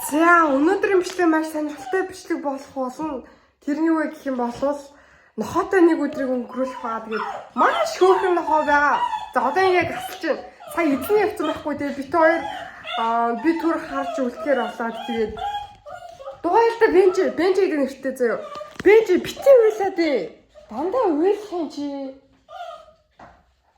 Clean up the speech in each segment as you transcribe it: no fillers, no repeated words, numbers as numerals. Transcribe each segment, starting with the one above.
За өнөөдрийн бичлэг маш сонирхолтой бичлэг болох болно. Тэрний юу гэх юм бол нохоотой нэг өдрийг өнгөрүүлэх байгаа. Тэгээд маш хөөрхөн нохоо байгаа. За одоо ингээд гасалж байна. Сая эзний явцсан байхгүй тэгээд бит хоёр би түр харж үлдэхээр болоод тэгээд дугаалда бенч гэдэг нэртэй заяа. Бенч битээ уйлаад ээ. Дандаа уйлах юм чи.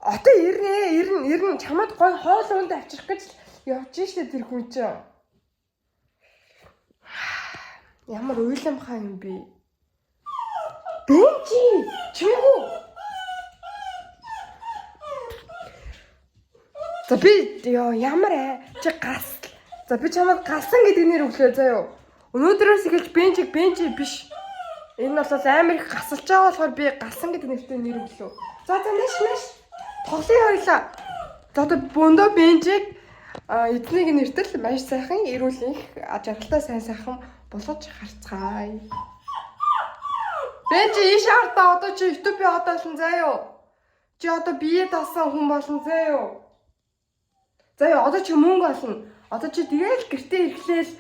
Одоо ирнэ чамд гой хоол унд авчрах гэж явж штэ тэр хүн чинь. Ямар уйламхаа юм бэ? Бенчи, чимээгүү. За би ямар чи гас. За би чамд галсан гэдэг нэр өглөө заяа. Өнөөдрөөс эхэлж бенчи биш. Энэ бол амар их гасалж байгаа болохоор би галсан гэдэг нэртэй нэр өглөө. За нэш. Тоглоё хоёлаа. За одоо бондо бенчиг эзнийг нэртэл маш сайхан эрүүл их жаргалтай сайн сайхан болгож харцгаая. Бенчи иш артаа одоо чи YouTube хадaalсан заяа. Чи одоо бие даасан хүн болсон заяа. Заяа одоо чи мөнгө олно. Одоо чи тэгээл гэртээ ирэхлээл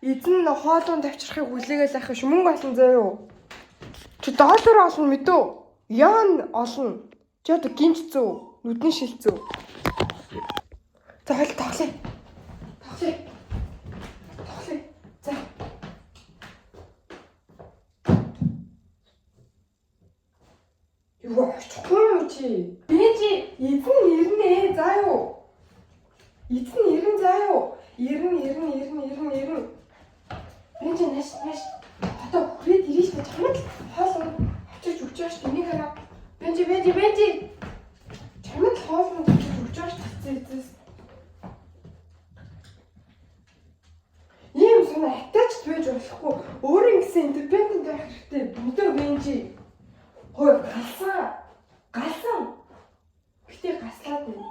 эзэн хоолунд авчрахыг хүлээгээл ах ш мөнгө олно заяа. Чи доллар олно мэдөө. Ян олно. Чи одоо гинж зөө. Нүдний шил зөө. За хойл тоглоё. За. Юу очихгүй юм чи? Бенчи эзэн ирнэ заяа. Эзэн ирнэ заяа. Ирнэ. Бенчи нэш. Одоо хүрээд ирэх гэж чамд хоол авчирч өгч байгаа ш. Энийг хараа. Бенчи. Чамд хоол авчирч өгч байгаа ш. Тэцээс. Ийм санаа attached байж болохгүй. Өөрийн гэсэн independent байх хэрэгтэй. Бүдөө Бенчи. Хой галсан. Битээ гаслаад байна.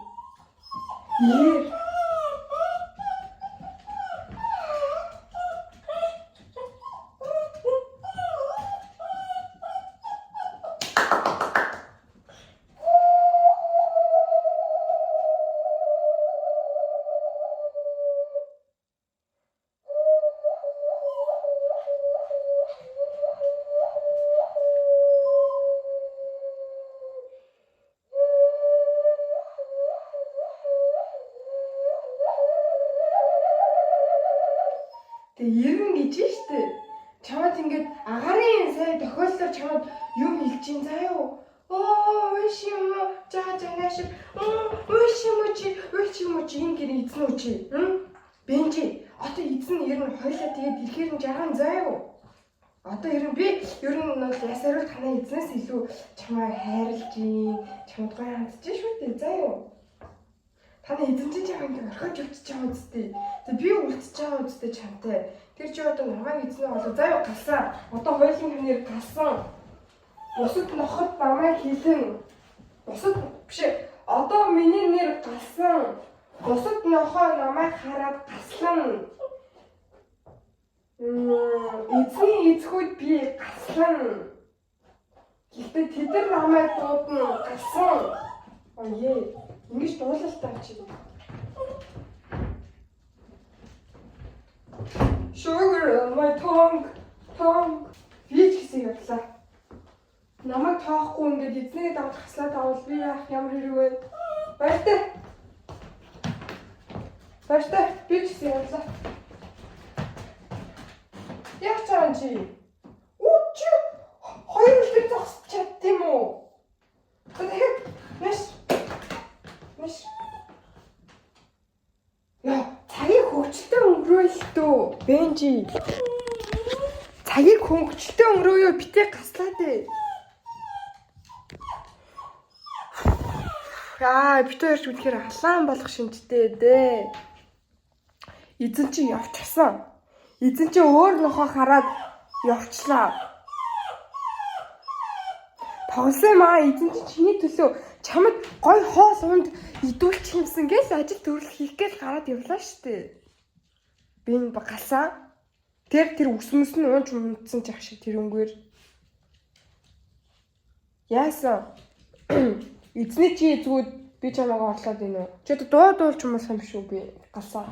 Ирнэ гэж штэ. Чамд ингээд агарын сая тохиолдол чамд юм хэлж ин заяа. Уйш юм. Жаанаш. Уйш юм чи энэ гэр эзэн үү чи? Бенчи, одоо эзэн ирнэ хойлоо тэгээд ирэхээр нь жарган заяа. Одоо ирнэ би ер нь бол ясааруу танаа эзнээс илүү чамаа хайрлж ин, чамд гоё хандж шүү дээ заяа. Таны эзэн чинь чамд ингээд орхиж явчих чам үсттэй. За би үлдчихэж байгаа үсттэй чамтай. Тэр чи одоо намайг эзнээ болоо заяа галсан. Одоо хоёулын хүнээр галсан. Бусад ноход намайг хийлэн. Бусад биш. Одоо миний нэр галсан. Бусад нохоо намайг хараад гаслан. Эзний эзхүүд би гаслан. Гэхдээ тэд намайг дуудна галсан. Ое. Ингэж дуулалтаа чи. Sugar on my tongue. Би ч гэсэн явлаа. Намайг тоохгүй ингээд эзнээ давж хаслаад авал би яах ямар хэрэг вэ? Баяртай. Би ч гэсэн явлаа. Яах чаан чи? Чи хоёр үлдээ зогсож чадд юм уу? Тэгээд нэш. Цагийг хөвчлөлтөө өнгөрөөл дөө. Бенчи. Цагийг хөвчлөлтөө өнгөрөөё битээ гаслаад ээ. Бит хоёрч үнэхээр халаан болох шинжтэй дээ. Эзэн чи явчихсан. Эзэн чи өөр нохоо хараад явчлаа. Тоглосон эзэн чи чиний төлөө чамд гой хоол унд идүүлчих юмсан гээл ажил төрөл хийх гээл гараад явлаа штэ. Би энэ галсан. Тэр өсмөс нь уунч мundсан ч ах шиг тэр өнгөөр. Яасан? Эзний чи зүгүүд би чамаагаа орлоод ийн үү? Чи одоо дуулж юм болсон юм шүү би галсан.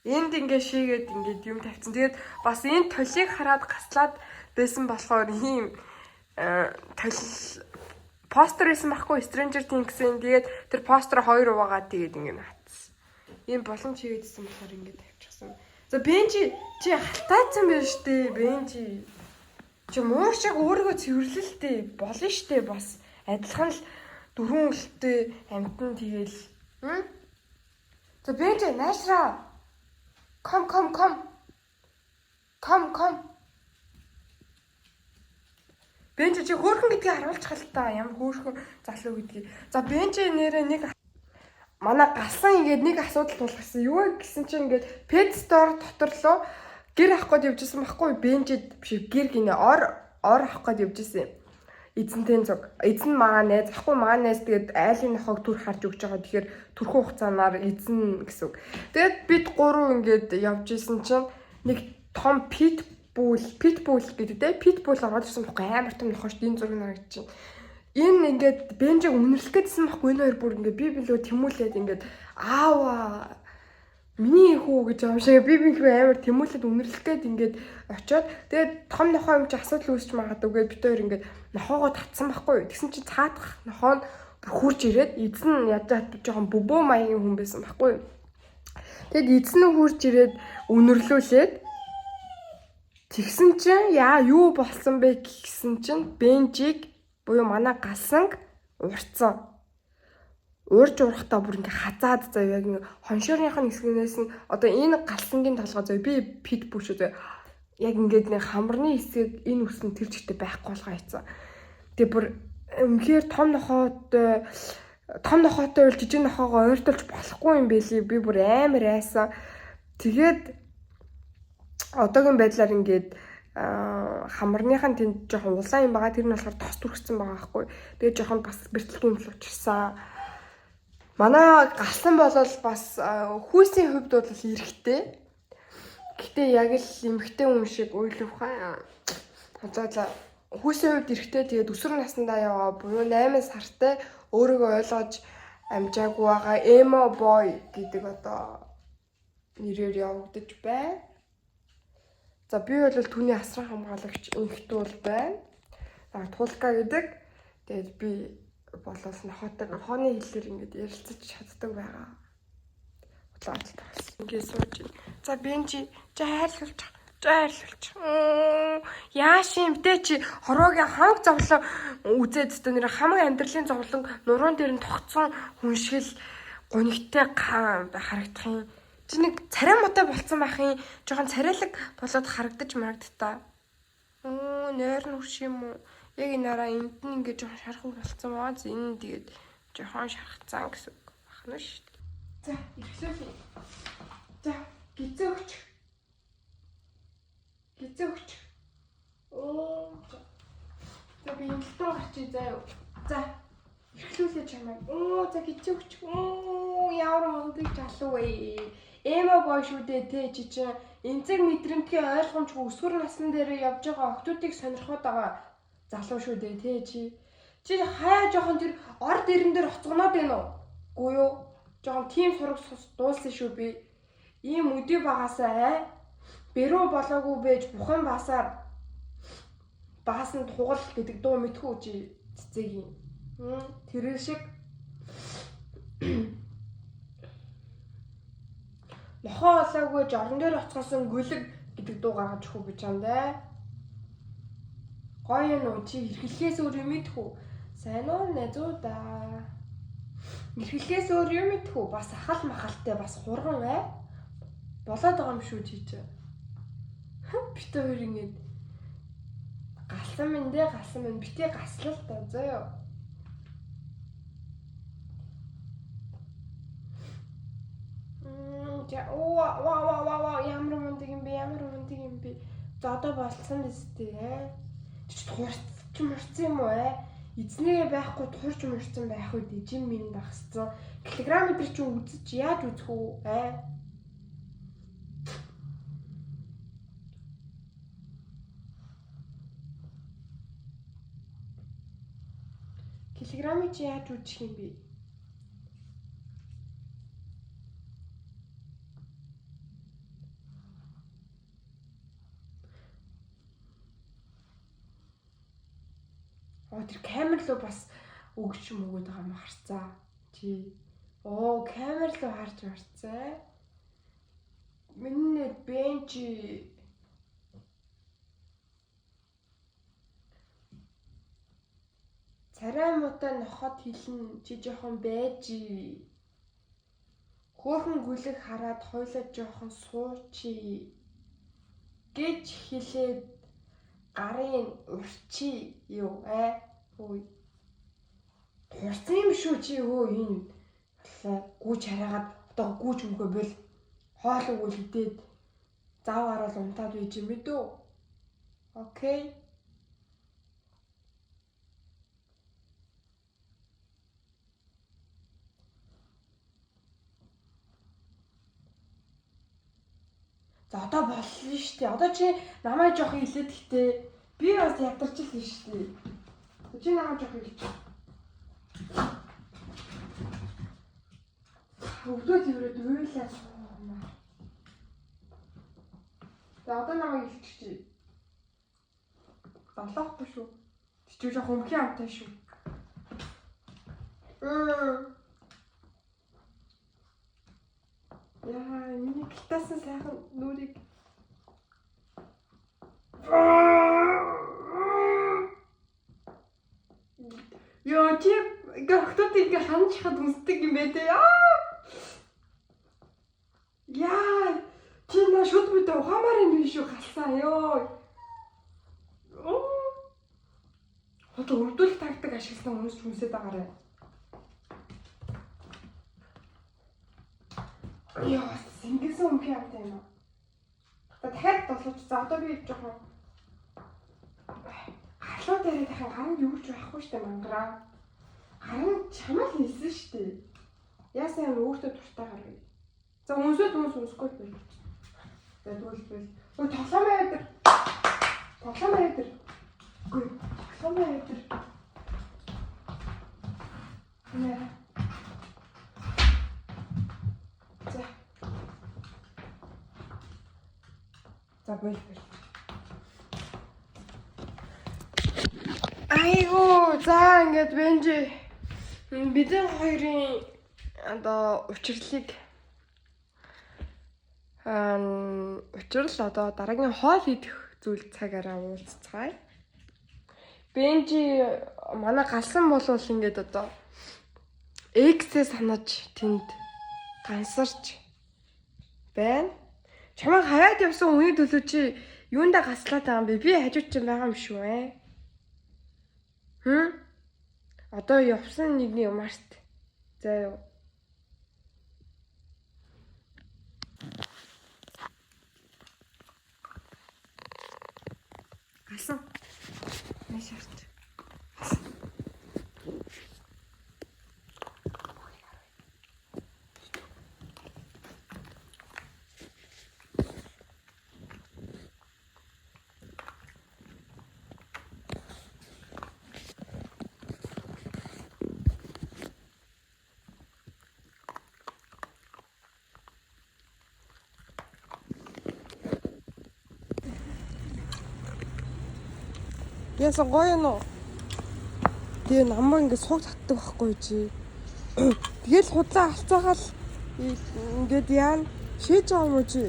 Энд ингээ шийгээд ингээд юм тавьсан. Тэгээд бас энэ толийг хараад гаслаад байсан болохоор ийм постэр байсан байхгүй Stranger Things-ийн. Тэгээд тэр постэр 2 уваагаад тэгээд ингээд наацсан. Ийм боломж хийгээдсэн болохоор ингээд тавьчихсан. За Бенжи чи халтаацсан байна штэ. Бенжи чи муу шиг өөрийгөө цэвэрлэлтэй болно штэ. Бас адилхан л 4 үлтэй амтан тэгэл. За Бенжи наашраа. Come. Бенжи чи хөөрхөн гэдгийг харуулчих л та. Ямар хөөрхөн залуу гэдгийг. За Бенжи нэрээ нэг манай галсан ингээд нэг асуудал тулгарсан. Юу гэсэн чинь ингээд pet store доторлоо гэр авах гээд явжсэн байхгүй Бенжи биш гэр гинэ ор авах гээд явжсэн. Эзэнтэй цог. Эзэн маа найз ахгүй маа найз тэгээд айлын нохойг түр харж өгч байгаа. Тэгэхээр түрхэн хугацаанаар эзэн гэсэн үг. Тэгээд бид 3 ингээд явж исэн чинь нэг том питбул гэдэг те питбул ороод ирсэн байхгүй амар том нохой шүү дээ энэ зургийг харагч чинь. Энэ ингээд Бенжиг үнэрлэх гэдсэн байхгүй энэ хоёр бүр ингээд би билүү тэмүүлээд ингээд аава миний хүү гэж юм шиг би амар тэмүүлээд үнэрлэх гээд ингээд очиод тэгээд том нохой юм чи асуудал үүсч магадгүй бид хоёр ингээд нохоогоо татсан байхгүй. Тэгсэн чинь цаадах нохоо хурж ирээд эзэн ядаад жоохон бөбөө маягийн хүн байсан байхгүй. Тэгэд эзэн нь хурж ирээд үнэрлүүлээд тэгсэн чинь яа юу болсон бэ гэсэн чинь Бенжиг буюу манай галсанг урцсан. Уурж урахтаа бүр ингээ хазаад заяа яг хоншоорынх нь хэсгээс нь одоо энэ галсангийн толгой заяа би пит бүш заяа яг ингээд нэг хамарны хэсэг энэ үсэн тэр жигтэй байхгүй болгоо хийцэн. Тэгээ бүр үнэхээр том нохоотой уйл жижиг нохоогоо ойртолж болохгүй юм бэлий би бүр амар айсан. Тэгээд одоогийн байдлаар ингээд хамарныхан тэнд жоохон улаан юм байгаа тэр нь болохоор тос түрхсэн байгаа байхгүй. Тэгээд жоохон бас бэртэлт юм л учирсан. Манай галсан болол бас хүүсийн хувьд бол эрэхтэй. Гэхдээ яг л эмэгтэй хүн шиг уйлвах аа. За хүүсийн хувьд эрэхтэй тэгээд өсвөр насндаа яваа буюу 8 сартай өөрийгөө ойлгож амжаагүй байгаа эмо бой гэдэг одоо нэрээр явагдаж байна. За би бол түүний асран хамгаалагч инхтүүл байна. Тулка гэдэг. Тэгээд би болоос нохооны хэлээр ингээд ярилцаж чаддаг байгаа. Утлаач тас. Ингээд сууж. За Бенжи жаарлуулж. Яаш юмтэй чи хороогийн хамаг зовлон үзээд өстө нэр хамаг амьдралын зовлон нуруунд дээр нь тогтсон хүн шиг л гонигтай харагдах юм. Чи нэг царай мотой болцсон байх юм. Жохон царайлаг болоод харагдаж марагдтаа. Нойр нүрш юм уу? Яг энэ араа энд нь ингээд жохон шархуу болцсон байгаа. Энэ тэгээд жохон шархацсан гэсэн үг байна шүү дээ. За, эхлүүлье. За, гизээгч. За би ингэлтэн гарчий заяа. За, эхлүүлээ чамайг. За гизээгч. Ямар мундаг залуу вэ? Эмо бой шүү дээ те чи чинь эмзэг мэдрэмтгий ойлгомжгүй өсвөр насны дээр явж байгаа охтуудыг сонирхоод байгаа залуу шүү дээ те чи хаяа жоохон тэр ор дэрэн дээр хоцгоноод байна уу? Үгүй юу? Жоохон тийм сураг дуулсан шүү би. Ийм өдөө багасаа бэрүү болоогүй байж бухан басаар баасанд хугал гэдэг дуу мэдхүү чи цэцэгийн. Тэр шиг нохоо олоогүй жорон дээр оцгосон гүлэг гэдэг дуу гаргаж өгөх гэж байна. Гоё нөө чи эрхлэхээс өөр юм мэдхүү. Сайн уу найзуудаа. Эрхлэхээс өөр юм мэдхүү. Бас ахал махалтай бас хурган болоод байгаа юм шүү чи. Бит хоёр ингэж галсан минь битээ гаслал та заяа. Оо ямар мундаг юм бэ. За одоо болцсон биз дээ. Чи турч мурцсан юм уу эзнээ байхгүй турч мурцсан байх үү жим минь дагсцсан. Килограмм дээр чи үзэж яаж үзэх үү Килограмм чи яаж үзэх юм бэ? Тэр камер руу бас өгч мөгөөд байгаа юм харцаа. Чи. Камер руу харж марцаа. Миний бенчи царай муутай ноход хэлнэ чи жоохон байжи. Хөөхөн гүлэг хараад хойлоо жоохон суучи гэж хэлээд гарын урчи юу Үй. Хурцсан юм шүү чи энэ гүүж хараагаад одоо гүүж мөгөө бэл хоол өгвөл идээд зав гараад унтаад байж юм мэдүү. Окей. За одоо болно шүү дээ. Одоо чи намайг жоох хэлээд гэхдээ би бас ядарч л шүү дээ. Чи намайг жоох хэлж. Өгдөө тэрээд уйлаа суумаа. За одоо намайг хэлчихье. Залахгүй шүү. Чи жоох өмхий амтай шүү. Яа, миний гитасан сайхан нүрийг. Яа, чи гохтод ингээ ханаж хад үнсдэг юм бэ те. Яа, чи на шууд бид ухаамаар юм биш үү галсаа ёо. Хот өрдүүлэх тактик ашигласан хүмүүс хүнсэд байгаарай. Яа, сингсэн өмхий амтай юм аа. Дахиад болооч. За одоо би жоохон галуу дээр дахиад харан юу ч байхгүй штэ мангараа. Харан чамаас нэлсэн штэ. Яасан юм өөртөө дуртай гаргая. За үнсэхгүй бай. За тэгвэл ой тоглоомоо өдөр. Үгүй. Тоглоомоо өдөр. Нэ. За бэл. Айгуу, за ингээд Бенжи бидний хоёрын одоо учрлыг учрал одоо дараагийн хоол идэх зүйл цагаараа уулзцгаая. Бенжи манай галсан болвол ингээд одоо X-ээ санаж тэнд гансарч байна. Чамайг хаяад явсан үний төлөө чи юундаа гаслаад байгаа юм бэ? Би хажууд чинь байгаа юм шүү Одоо явсан нэгний юмарт. За юу. Галсан. Не шарт. Яасан гоё нөө. Тэгээ намаа ингэ сууг татдаг байхгүй чи. Тэгэл худлаа алцаагаал ингээд яана шээж байгаа юм уу чи?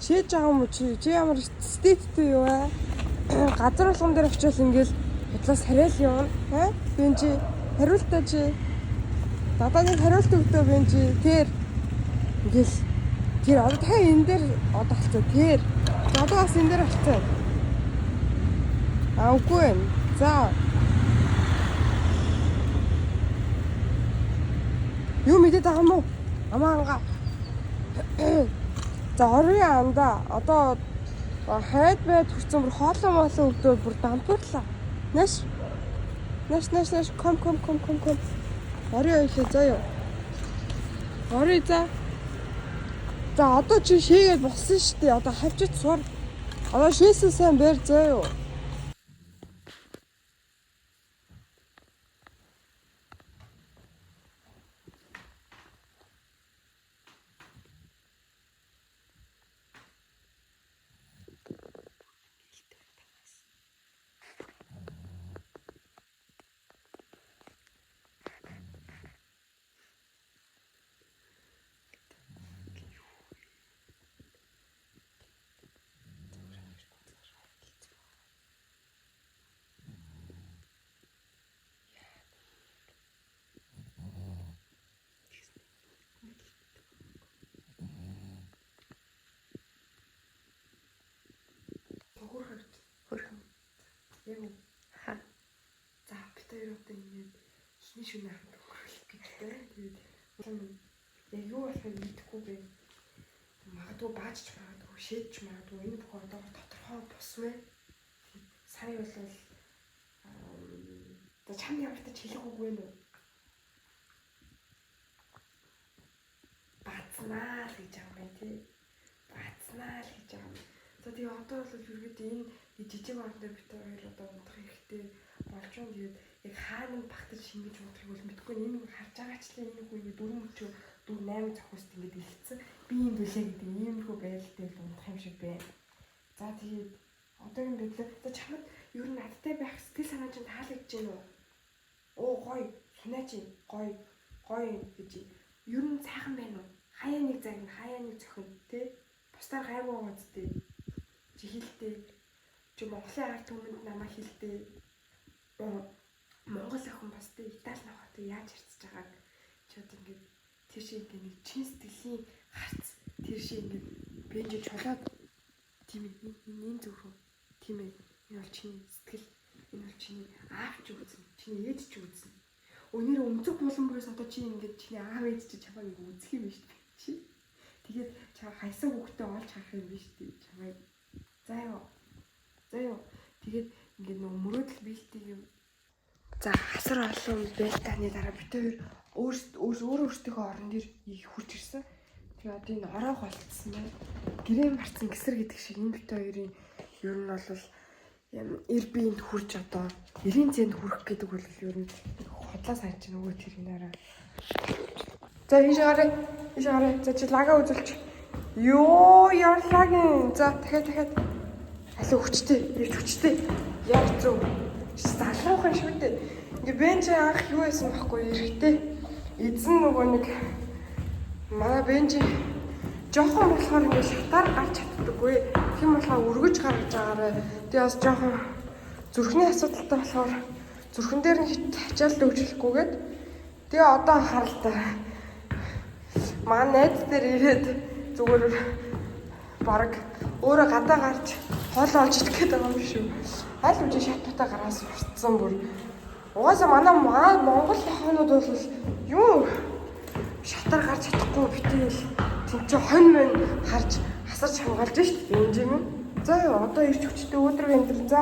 Шээж байгаа юм уу чи? Чи ямар стейттэй юу аа? Газар болгон дээр очивол ингээл худлаас харайл юм. Бенжи хариултаа чи. Дадааны хариулт өгдөө Бенжи. Тэр ингээл тэр одоо та энэ дээр одоо алцаа тэр. Одоо бас энэ дээр алцаа. Үгүй ээ. За. Юу мэдээд байгаа юм уу? Амаанга. За орой анда одоо хайд байд хүрсэн бүр хоолоо моолоо өгдөө бүр дампуурлаа. Нэш. Ком. Орой ойлоо заа юу. Орой за. За одоо чи шээгээд болсон шүү дээ. Одоо хавчиж сур. Одоо шээсэн сайн байр заа юу. Яг уу. Ха. За бид хоёр одоо ингээд эхний шөнө хамт өнгөрүүлэх гэж байна. Тэгээд яг юу болохыг мэдэхгүй бэ. Магадгүй баажч магадгүй шийдэж магадгүй энэ бүх одоо тодорхой босвэ. Сая бол за чамд ямар ч хэлэх үгүй нэ. Бацнаа л гэж байгаа юм тий. Бацнаа л гэж байгаа. За тэгээ одоо бол үргэлж энэ жижиг орон дээр бид хоёр одоо унтах хэрэгтэй болж байгаа. Тэгээд яг хаана багтаж шингэж унтахыг бол мэдгүй. Энэ харж байгаа ч л энэ үгүй 4 зохиост ингэж илтсэн. Би юм билээ гэдэг иймэрхүү байдалтай унтах юм шиг байна. За тэгээд одоо юм бидлээ. За чамд ер нь надтай байх сэтгэл санаа чинь таалагдж байна уу? Оо гоё, санаач гоё гэж. Ер нь сайхан байна уу? Хаяа нэг загна, хаяа нэг зохино тий. Бусдаар гайгүй гоцтэй. Чи хэлтэй. Чи Монголын ард түмэнд намайг хэлтэй. Монгол охин бас тий Итали нохотой яаж харьцаж байгааг чи одоо ингэ тэр шиг ингэ нэг чин сэтгэлийн харц тэр шиг ингэ бэнж чулаад тийм энэ зүг рүү тийм ээ энэ бол чиний сэтгэл энэ бол чиний аав ч үзэн чиний ээж ч үзэн өнөр өмцөг буланбаас одоо чи ингэ чиний аав ээж чи чамайг үзэх юм биш үү чи тэгээд чам хайсан хүүхдээ олж харах юм биш үү чамайг заа ёо тэгээд ингэ нөө мөрөөдөл биелдэг юм. За асар олон байлдааны дараа бид хоёр өөртөө орон дээр хурж ирсэн. Тэгээд одоо энэ ороог болцсон байна. Гэрээ марцсан гэсэр гэдэг шиг энэ бид хоёрын ер нь бол Airbnb-д хурж одоо 90 цент хүрэх гэдэг бол ер нь хотлоо санаж нөгөө тэрнээрээ. За ийш гараа. За чи лага үзүүлч. Йоо ярлагин. За дахиад алуу хүчтэй. Яг зөв. Залуухан шүү дээ. Ингээ бенч анх юу байсан бэхгүй эрэхтэй. Эзэн нөгөө нэг манай бенч жоохон болохоор ингээ шатаар гарч чаддаггүй. Тийм болохоор өргөж гаргаж байгаарэ. Тэгээ бас жоохон зүрхний асуудалтай болохоор зүрхэн дээр нь хачаалт өгчлөхгүйгээд тэгээ одоо харалтаа. Манай найз дээр ирээд зүгээр баг өөрөө гадаа гарч хол олж идэх гээд байгаа юм шүү. Аль үжи шатнуудаа гараас уртсан бүр. Угаасаа манай Монгол хоонууд бол юу шатаар гарч чадахгүй битэл тэнцээ хонь мэн харж хасарч хамгаалж штт юм юм. За одоо ирч хүчтэй өдрөг амьдрал за.